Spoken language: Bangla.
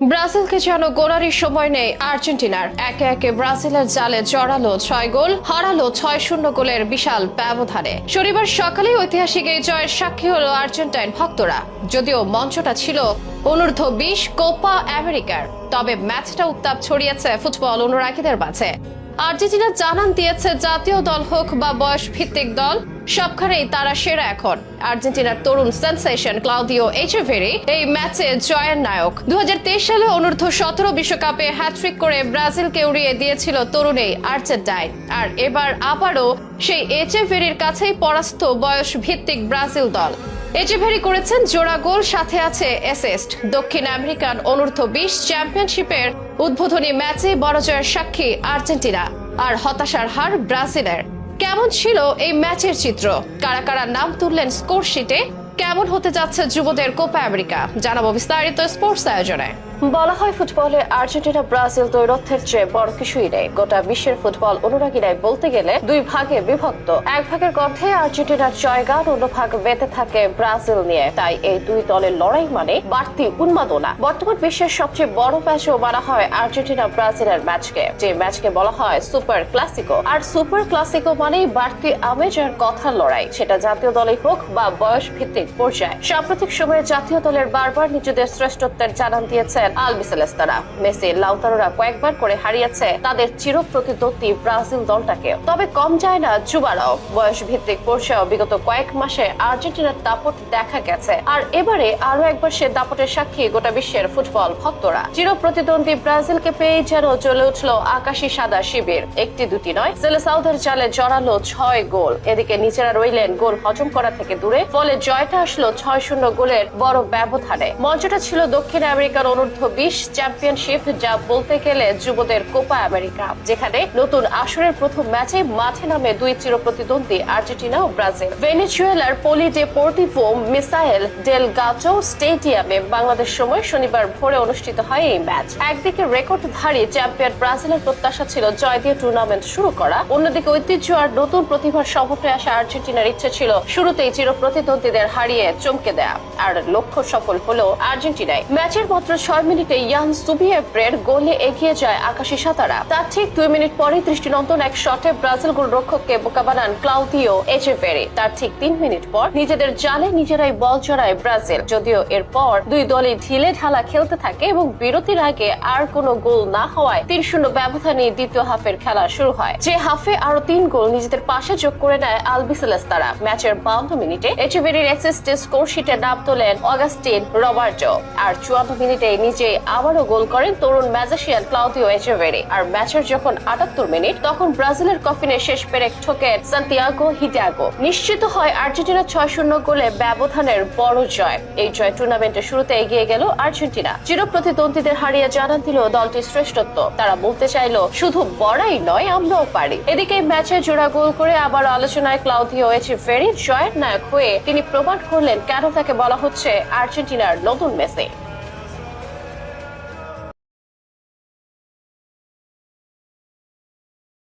ব্রাজিলকে যেন গোলারই সময় নেই আর্জেন্টিনার। একে একে ব্রাজিলের জালে জড়ালো 6 গোল, হারালো 6-0 গোলের বিশাল ব্যবধানে। শনিবার সকালে ঐতিহাসিক এই জয়ের সাক্ষী হলো আর্জেন্টাইন ভক্তরা। যদিও মঞ্চটা ছিল অনূর্ধ্ব-20 কোপা আমেরিকার, তবে ম্যাচটা উত্তাপ ছড়িয়েছে ফুটবল অনুরাগীদের মাঝে। আর্জেন্টিনা জানান দিয়েছে, জাতীয় দল হোক বা বয়স ভিত্তিক দল, সবখানেই তারা সেরা। এখন আর্জেন্টিনার তরুণ সেনসেশন ক্লাউদিও এচেভেরি এই ম্যাচে জয়ের নায়ক। 2023 সালে অনূর্ধ্ব-17 বিশ্বকাপে হ্যাট্রিক করে ব্রাজিলকে উড়িয়ে দিয়েছিল তরুণ এই আর্জেন্টাইন। আর এবার আবারও সেই এচেভেরির কাছেই পরাস্ত বয়স ভিত্তিক ব্রাজিল দল। এচেভেরি করেছেন জোড়া গোল, সাথে আছে অ্যাসিস্ট। দক্ষিণ আমেরিকান অনূর্ধ্ব-20 চ্যাম্পিয়নশিপের উদ্বোধনী ম্যাচে বড় জয়ের সাক্ষী আর্জেন্টিনা, আর হতাশার হার ব্রাজিলের। কেমন ছিল এই ম্যাচের চিত্র, কারা কারা নাম তুললেন স্কোর শিটে, কেমন হতে যাচ্ছে যুবদের কোপা আমেরিকা, জানাবো বিস্তারিত স্পোর্টস আয়োজনে। বলা হয়, ফুটবলে আর্জেন্টিনা ব্রাজিল দ্বৈরথের চেয়ে বড় কিছুই নেই। গোটা বিশ্বের ফুটবল অনুরাগীরাই বলতে গেলে দুই ভাগে বিভক্ত। এক ভাগের কণ্ঠে আর্জেন্টিনার জয়গান, অন্য ভাগ বেঁধে থাকে ব্রাজিল নিয়ে। তাই এই দুই দলের লড়াই মানে বাড়তি উন্মাদনা। বর্তমান বিশ্বের সবচেয়ে বড় ম্যাচও বলা হয় আর্জেন্টিনা ব্রাজিলের ম্যাচকে, যে ম্যাচকে বলা হয় সুপার ক্লাসিকো। আর সুপার ক্লাসিকো মানেই বাড়তি আমেজ আর কথার লড়াই, সেটা জাতীয় দলই হোক বা বয়স ভিত্তিক পর্যায়ে। সাম্প্রতিক সময়ে জাতীয় দলের বারবার নিজেদের শ্রেষ্ঠত্বের জানান দিয়েছে আলবিসেলেস্তারা। মেসি, লাউতারোরা কয়েকবার করে হারিয়েছে তাদের চিরপ্রতিদ্বন্দ্বী ব্রাজিল দলটাকে। তবে কম যায় না যুবারাও। বয়স ভিত্তিক পর্যায়ে বিগত কয়েক মাসে আর্জেন্টিনার দাপট দেখা গেছে, আর এবারে আরো একবার সে দাপটের সাক্ষী গোটা বিশ্বের ফুটবল ভক্তরা। চিরপ্রতিদ্বন্দ্বী ব্রাজিলকে পেয়ে যেন জ্বলে উঠল আকাশী সাদা শিবির। একটি দুটি নয়, সেলেসাউদের জালে জড়ালো 6 গোল। এদিকে নিজেরা রইলেন গোল হজম করা থেকে দূরে, ফলে জয়টা আসলো 6-0 গোলের বড় ব্যবধানে। মঞ্চটা ছিল দক্ষিণ আমেরিকার অনূর্ধ্ব-20 চ্যাম্পিয়নশিপ, যা বলতে গেলে যুবদের কোপা আমেরিকা, যেখানে নতুন আসরের প্রথম ম্যাচে মাঠে নামে দুই চিরপ্রতিদ্বন্দ্বী আর্জেন্টিনা ও ব্রাজিল। ভেনেজুয়েলার পলিডেপোর্টিভো মিসাইল ডেল গাটো স্টেডিয়ামে বাংলাদেশ সময় শনিবার ভোরে অনুষ্ঠিত হয় এই ম্যাচ। একদিকে রেকর্ডধারী চ্যাম্পিয়ন ব্রাজিলের প্রত্যাশা ছিল জয় দিয়ে টুর্নামেন্ট শুরু করা, অন্যদিকে ঐতিহ্য আর নতুন প্রতিভার সমন্বয়ে আসা আর্জেন্টিনার ইচ্ছে ছিল শুরুতেই চিরপ্রতিদ্বন্দ্বীদের হারিয়ে চমকে দেয়া। আর লক্ষ্য সফল হলো আর্জেন্টিনায়। ম্যাচের মাত্র 6 মিনিটে ইয়ান সুবিয়েপ্রের গোলে এগিয়ে যায় আকাশী সাতারা। তার ঠিক 2 মিনিট পরে দৃষ্টিনন্দন এক শটে ব্রাজিল গোলরক্ষককে বোকা বানান ক্লাউদিও এচেভেরি। তার ঠিক 3 মিনিট পর নিজেদের জালে নিজেরাই বল জড়ায় ব্রাজিল। যদিও এরপর দুই দলই ঢিলে ঢালা খেলতে থাকে এবং বিরতির আগে আর কোনো গোল না হওয়ায় 3-0 ব্যবধানে দ্বিতীয় হাফের খেলা শুরু হয়, যে হাফে আরো 3 গোল নিজেদের পাশে যোগ করে নেয় আলবিসেলেস্তারা। ম্যাচের 52 মিনিটে এচেভেরির অ্যাসিস্টে স্কোর শিটে নাম তোলেন অগাস্টিন রবার্টো, আর 54 মিনিটে নিজে আবারও গোল করেন তরুণ ম্যাজিশিয়ান ক্লাউদিও এচেভেরি। আর ম্যাচের যখন 78 মিনিট, তখন ব্রাজিলের কফিনে শেষ পেরেক ঠোকেন সান্তিয়াগো হিডাগো। নিশ্চিত হয় আর্জেন্টিনা 6-0 গোলে ব্যবধানের বড় জয়। এই জয় টুর্নামেন্টের শুরুতে এগিয়ে গেল আর্জেন্টিনা। চিরপ্রতিদ্বন্দ্বীদের হারিয়ে জানান দিল দলটির শ্রেষ্ঠত্ব। তারা বলতে চাইল, শুধু বড়াই নয়, আমরাও পারি। এদিকে ম্যাচে জোড়া গোল করে আবার আলোচনায় ক্লাউদিও এচেভেরি জয়ের নায়ক হয়ে তিনি প্রমাণ করলেন কেন তাকে বলা হচ্ছে আর্জেন্টিনার নতুন মেসি।